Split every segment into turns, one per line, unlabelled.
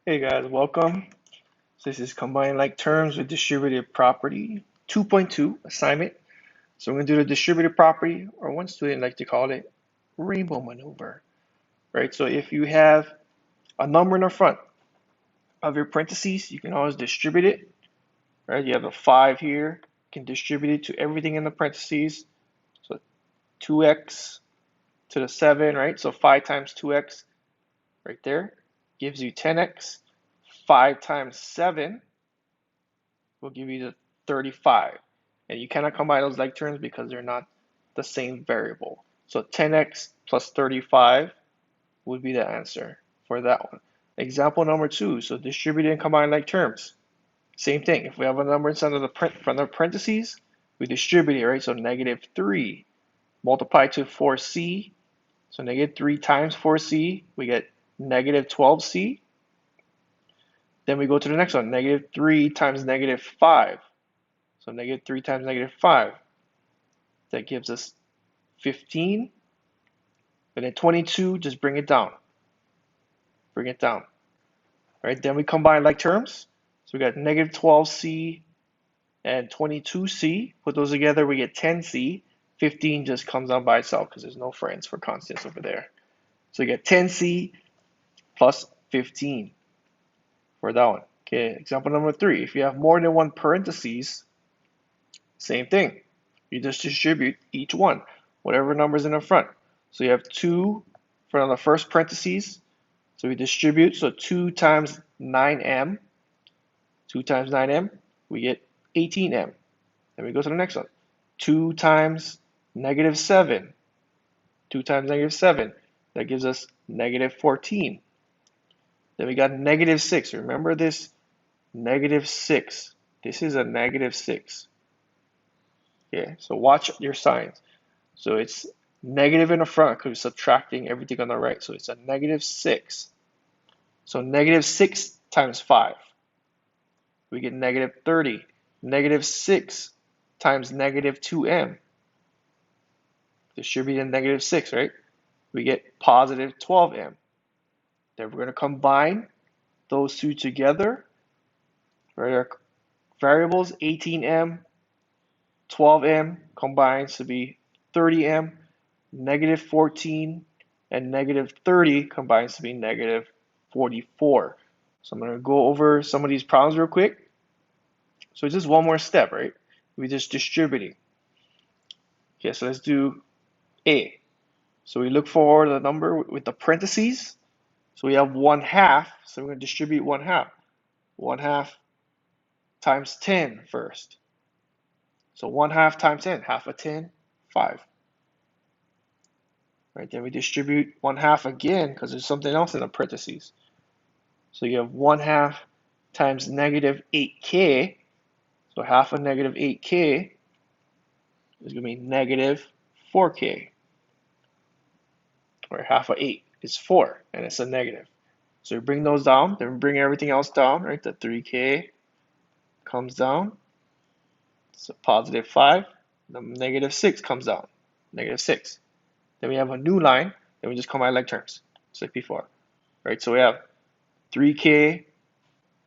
Hey guys, welcome. So this is combine like terms with distributive property 2.2 assignment. So we're going to do the distributive property, or one student like to call it rainbow maneuver, right? So if you have a number in the front of your parentheses, you can always distribute it, right? You have a 5 here, you can distribute it to everything in the parentheses. So 2x to the 7, right? So 5 times 2x right there gives you 10x. 5 times 7 will give you the 35. And you cannot combine those like terms because they're not the same variable. So 10x plus 35 would be the answer for that one. Example number 2, so distributed and combined like terms. Same thing, if we have a number inside of the front of parentheses, we distribute it, right? So negative 3 multiplied to 4c, so negative 3 times 4c, we get negative 12c. Then we go to the next one, negative 3 times negative 5. So negative 3 times negative 5, that gives us 15. And then 22, just bring it down. Bring it down. Right? Then we combine like terms. So we got negative 12c and 22c. Put those together, we get 10c. 15 just comes out by itself because there's no friends for constants over there. So we get 10c plus 15 for that one. Okay, example number 3. If you have more than one parentheses, same thing. You just distribute each one, whatever number's in the front. So you have 2 for the first parentheses. So we distribute, so 2 times 9m, 2 times 9m, we get 18m. Then we go to the next one. 2 times negative 7, 2 times negative 7, that gives us negative 14. Then we got negative 6. Remember this? Negative 6. This is a negative 6. Okay, so watch your signs. So it's negative in the front because we're subtracting everything on the right. So it's a negative 6. So negative 6 times 5, we get negative 30. Negative 6 times negative 2m, distributing negative 6, right? We get positive 12m. Then we're going to combine those two together. Right? Our variables 18m, 12m combines to be 30m, negative 14, and negative 30 combines to be negative 44. So I'm going to go over some of these problems real quick. So it's just one more step, right? We just distributing. Okay, so let's do A. So we look for the number with the parentheses. So we have 1/2, so we're going to distribute 1/2. 1/2 times 10 first. So 1/2 times 10, half of 10, 5. Right, then we distribute 1/2 again because there's something else in the parentheses. So you have 1/2 times negative 8k. So half of negative 8k is going to be negative 4k. Or half of 8 is 4, and it's a negative. So we bring those down, then we bring everything else down, right? The 3k comes down. It's a positive 5. The negative 6 comes down. Negative 6. Then we have a new line. Then we just combine like terms, just like before. Right? So we have 3k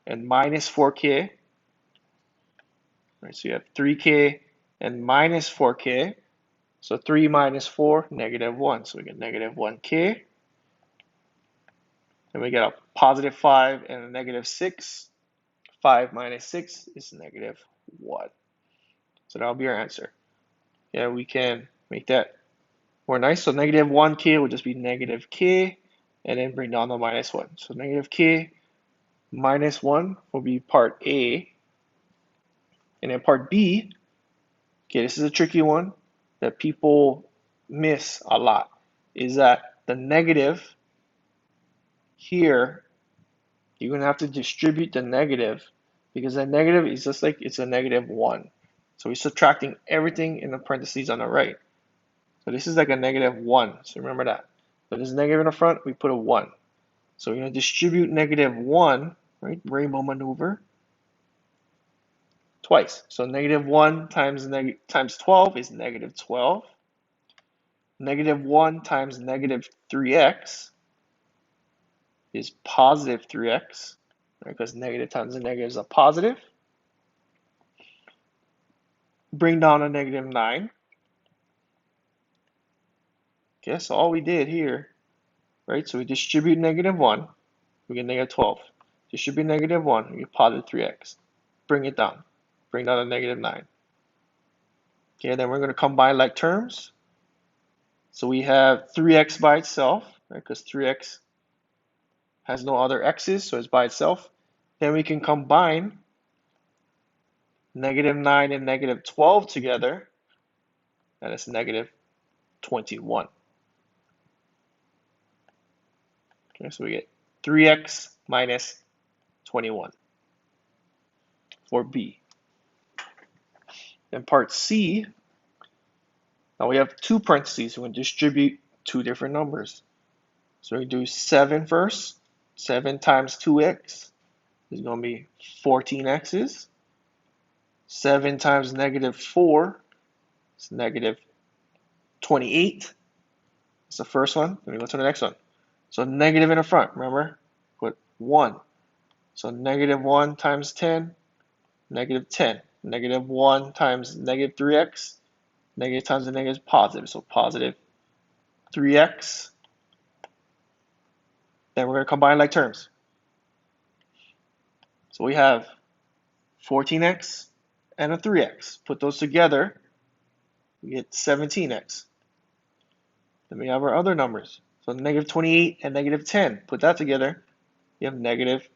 and minus 4k. Right? So you have 3k and minus 4k. So 3 minus 4, negative 1. So we get negative 1k. Then we get a positive 5 and a negative 6. 5 minus 6 is negative 1. So that'll be our answer. Yeah, we can make that more nice. So negative 1k will just be negative k, and then bring down the minus 1. So negative k minus 1 will be part A. And then part B, okay, this is a tricky one that people miss a lot, is that the negative here, you're going to have to distribute the negative because the negative is just like it's a negative 1. So we're subtracting everything in the parentheses on the right. So this is like a negative 1. So remember that. So there's a negative in the front, we put a 1. So we're going to distribute negative 1, right? Rainbow maneuver, twice. So negative 1 times 12 is negative 12. Negative 1 times negative 3x is positive 3x. because negative times a negative is a positive. Bring down a negative 9. Okay, so all we did here, right? So we distribute negative 1, we get negative 12. Distribute negative 1, we get positive 3x. Bring it down. Bring down a negative 9. Okay, then we're going to combine like terms. So we have 3x by itself, right? Because 3x has no other x's, so it's by itself. Then we can combine negative 9 and negative 12 together, and it's negative 21. Okay, so we get 3x minus 21 for B. In part C, now we have two parentheses. We're going to distribute two different numbers. So we do 7 first. 7 times 2x is going to be 14x's. 7 times negative 4 is negative 28. That's the first one. Then we go to the next one. So negative in the front, remember? Put 1. So negative 1 times 10, negative 10. Negative 1 times negative 3x, negative times the negative is positive. So positive 3x. Then we're going to combine like terms. So we have 14x and a 3x. Put those together, we get 17x. Then we have our other numbers. So negative 28 and negative 10. Put that together, you have negative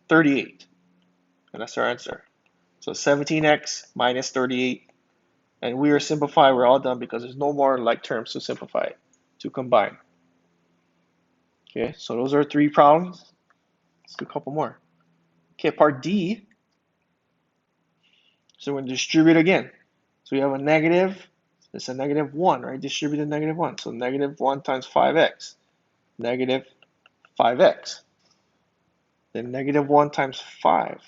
38. And that's our answer. So 17x minus 38. And we are simplified. We're all done because there's no more like terms to simplify, to combine. Okay, so those are 3 problems. Let's do a couple more. Okay, part D. So we're going to distribute again. So we have a negative. It's a negative 1, right? Distribute a negative 1. So negative 1 times 5x. Negative 5x. Then negative 1 times 5.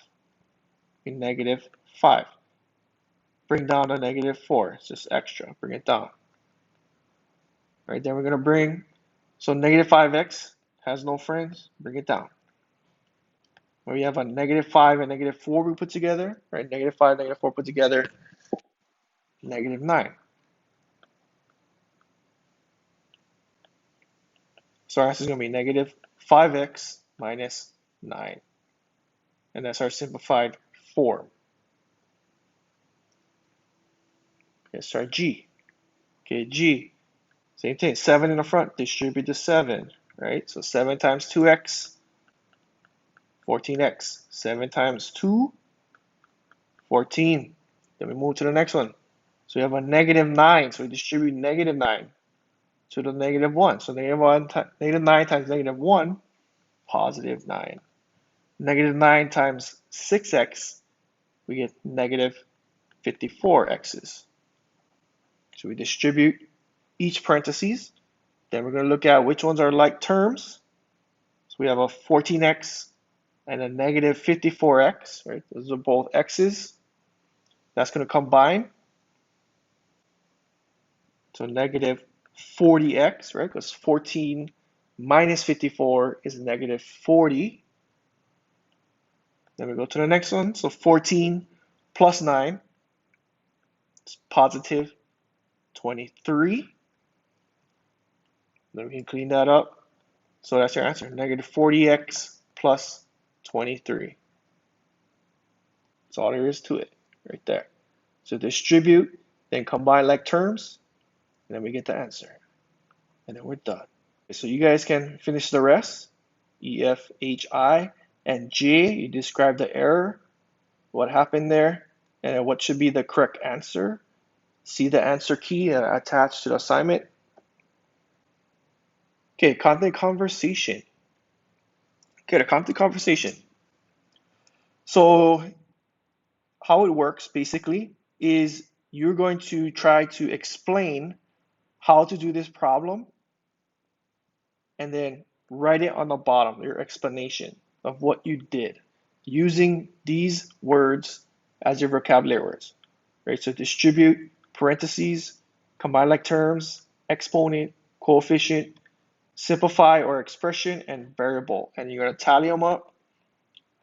Negative 5. Bring down a negative 4. It's just extra. Bring it down. Right, then we're going to bring, so negative 5x has no friends. Bring it down. When we have a negative 5 and negative 4 we put together, right? Negative 5, negative 4 put together, negative 9. So our answer is going to be negative 5x minus 9. And that's our simplified form. Okay, let's try G. Okay, G. Same thing. 7 in the front. Distribute the 7. Right? So 7 times 2x, 14x. 7 times 2, 14. Then we move to the next one. So we have a negative 9. So we distribute negative 9 to the negative 1. So negative 9 times negative 1, positive 9. Negative 9 times 6x, we get negative 54x's. So we distribute each parentheses. Then we're going to look at which ones are like terms. So we have a 14x and a negative 54x, right? Those are both x's. That's going to combine. So negative 40x, right? Because 14 minus 54 is negative 40. Then we go to the next one. So 14 plus 9 is positive 23. Then we can clean that up. So that's your answer. Negative 40x plus 23. That's all there is to it right there. So distribute, then combine like terms, and then we get the answer. And then we're done. So you guys can finish the rest. E, F, H, I, and J. You describe the error, what happened there, and what should be the correct answer. See the answer key attached to the assignment. Okay, content conversation. Okay, the content conversation. So how it works basically is you're going to try to explain how to do this problem and then write it on the bottom, your explanation of what you did using these words as your vocabulary words, right? So distribute, parentheses, combine like terms, exponent, coefficient, simplify or expression, and variable. And you're going to tally them up,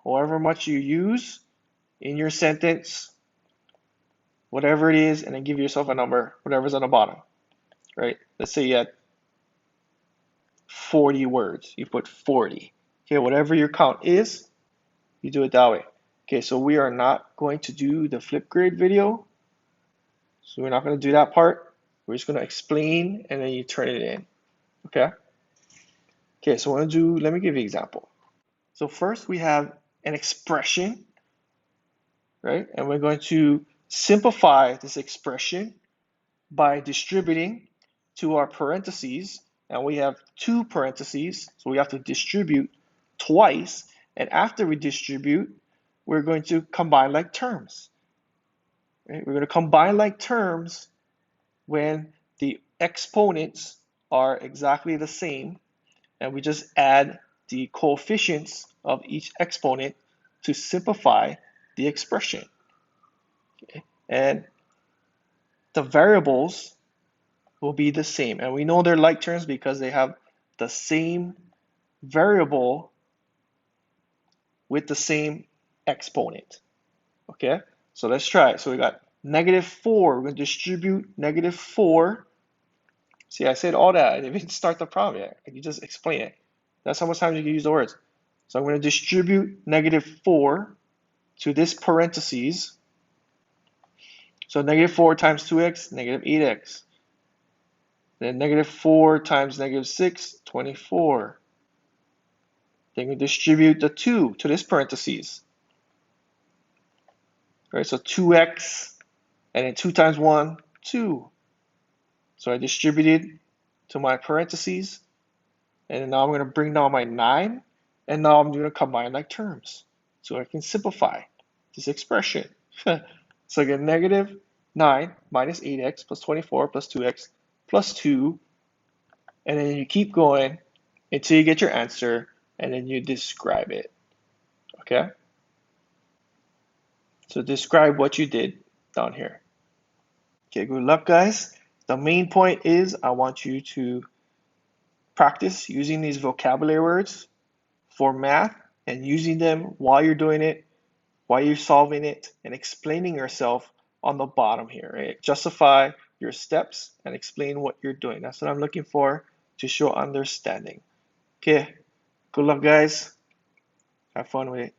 however much you use in your sentence, whatever it is, and then give yourself a number, whatever's on the bottom, right? Let's say you had 40 words, you put 40. Okay, whatever your count is, you do it that way. Okay, so we are not going to do the Flipgrid video. So we're not going to do that part. We're just going to explain and then you turn it in. Okay? Okay, so let me give you an example. So first we have an expression, right? And we're going to simplify this expression by distributing to our parentheses. And we have two parentheses, so we have to distribute twice. And after we distribute, we're going to combine like terms. Right? We're going to combine like terms when the exponents are exactly the same, and we just add the coefficients of each exponent to simplify the expression. Okay? And the variables will be the same, and we know they're like terms because they have the same variable with the same exponent. Okay, so let's try it. So we got -4. We're going to distribute -4. See, I said all that. I didn't even start the problem yet. I can just explain it. That's how much time you can use the words. So I'm going to distribute -4 to this parentheses. So -4 times 2x, -8x. Then -4 times -6, 24. Then we distribute the 2 to this parentheses. Right, so 2x, and then 2 times 1, 2. So I distributed to my parentheses, and now I'm going to bring down my 9, and now I'm going to combine like terms so I can simplify this expression. So I get -9 minus 8x plus 24 plus 2x plus 2, and then you keep going until you get your answer, and then you describe it. Okay? So describe what you did down here. Okay, good luck, guys. The main point is I want you to practice using these vocabulary words for math and using them while you're doing it, while you're solving it, and explaining yourself on the bottom here, right? Justify your steps and explain what you're doing. That's what I'm looking for to show understanding. Okay, good luck, guys. Have fun with it.